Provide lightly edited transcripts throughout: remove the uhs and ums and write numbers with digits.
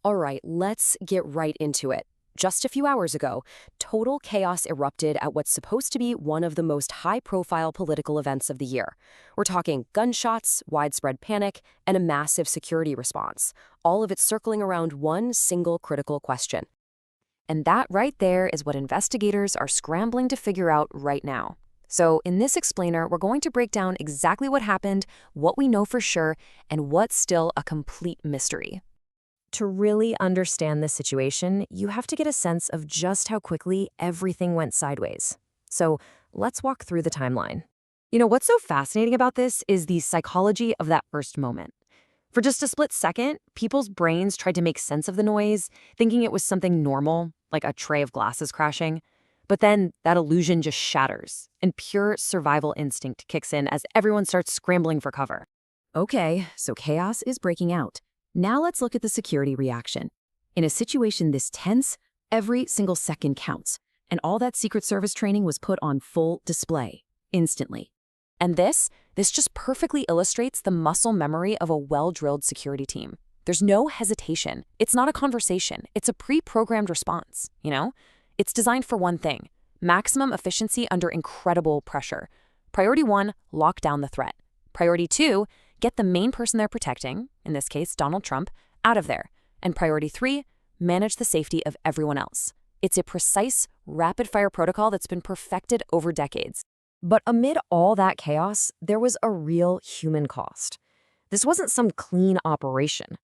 All right, let's get right into it. Just a few hours ago, total chaos erupted at what's supposed to be one of the most high-profile political events of the year. We're talking gunshots, widespread panic, and a massive security response, all of it circling around one single critical question. And that right there is what investigators are scrambling to figure out right now. So in this explainer, we're going to break down exactly what happened, what we know for sure, and what's still a complete mystery. To really understand this situation, you have to get a sense of just how quickly everything went sideways. So let's walk through the timeline. What's so fascinating about this is the psychology of that first moment. For just a split second, people's brains tried to make sense of the noise, thinking it was something normal, like a tray of glasses crashing. But then that illusion just shatters, and pure survival instinct kicks in as everyone starts scrambling for cover. Okay, so chaos is breaking out. Now let's look at the security reaction. In a situation this tense, every single second counts, and all that Secret Service training was put on full display, instantly. And this just perfectly illustrates the muscle memory of a well-drilled security team. There's no hesitation. It's not a conversation. It's a pre-programmed response, It's designed for one thing: maximum efficiency under incredible pressure. Priority 1, lock down the threat. Priority 2, get the main person they're protecting, in this case Donald Trump, out of there. And priority 3, manage the safety of everyone else. It's a precise, rapid-fire protocol that's been perfected over decades. But amid all that chaos, there was a real human cost. This wasn't some clean operation.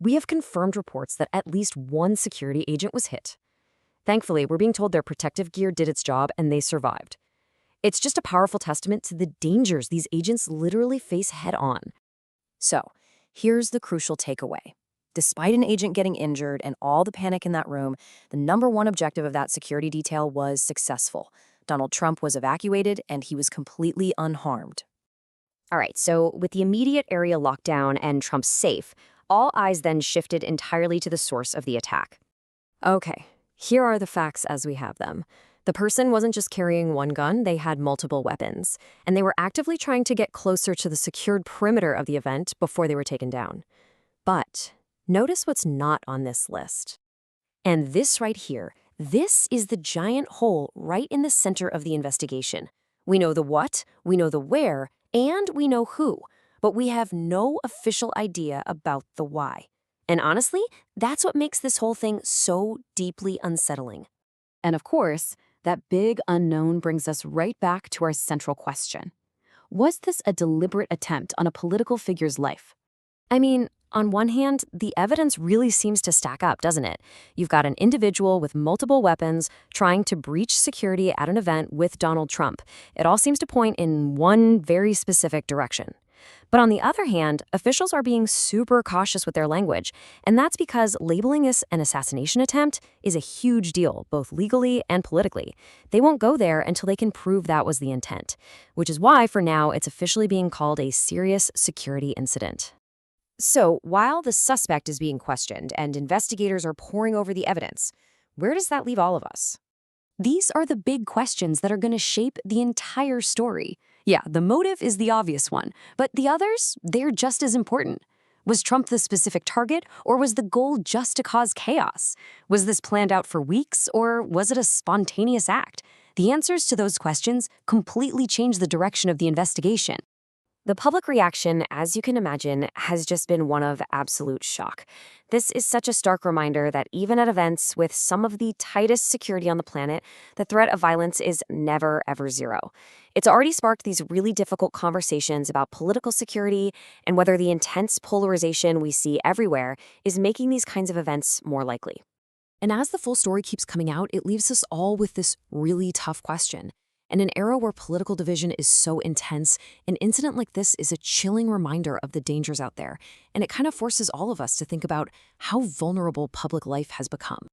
We have confirmed reports that at least one security agent was hit. Thankfully, we're being told their protective gear did its job and they survived. It's just a powerful testament to the dangers these agents literally face head-on. So, here's the crucial takeaway. Despite an agent getting injured and all the panic in that room, the number one objective of that security detail was successful. Donald Trump was evacuated and he was completely unharmed. All right, so with the immediate area lockdown and Trump safe, all eyes then shifted entirely to the source of the attack. Okay, here are the facts as we have them. The person wasn't just carrying one gun, they had multiple weapons, and they were actively trying to get closer to the secured perimeter of the event before they were taken down. But notice what's not on this list. And this right here, this is the giant hole right in the center of the investigation. We know the what, we know the where, and we know who, but we have no official idea about the why. And honestly, that's what makes this whole thing so deeply unsettling. And of course, that big unknown brings us right back to our central question. Was this a deliberate attempt on a political figure's life? I mean, on one hand, the evidence really seems to stack up, doesn't it? You've got an individual with multiple weapons trying to breach security at an event with Donald Trump. It all seems to point in one very specific direction. But on the other hand, officials are being super cautious with their language, and that's because labeling this an assassination attempt is a huge deal, both legally and politically. They won't go there until they can prove that was the intent, which is why, for now, it's officially being called a serious security incident. So, while the suspect is being questioned and investigators are poring over the evidence, where does that leave all of us? These are the big questions that are going to shape the entire story. Yeah, the motive is the obvious one, but the others, they're just as important. Was Trump the specific target, or was the goal just to cause chaos? Was this planned out for weeks, or was it a spontaneous act? The answers to those questions completely change the direction of the investigation. The public reaction, as you can imagine, has just been one of absolute shock. This is such a stark reminder that even at events with some of the tightest security on the planet, the threat of violence is never, ever zero. It's already sparked these really difficult conversations about political security and whether the intense polarization we see everywhere is making these kinds of events more likely. And as the full story keeps coming out, it leaves us all with this really tough question. In an era where political division is so intense, an incident like this is a chilling reminder of the dangers out there, and it kind of forces all of us to think about how vulnerable public life has become.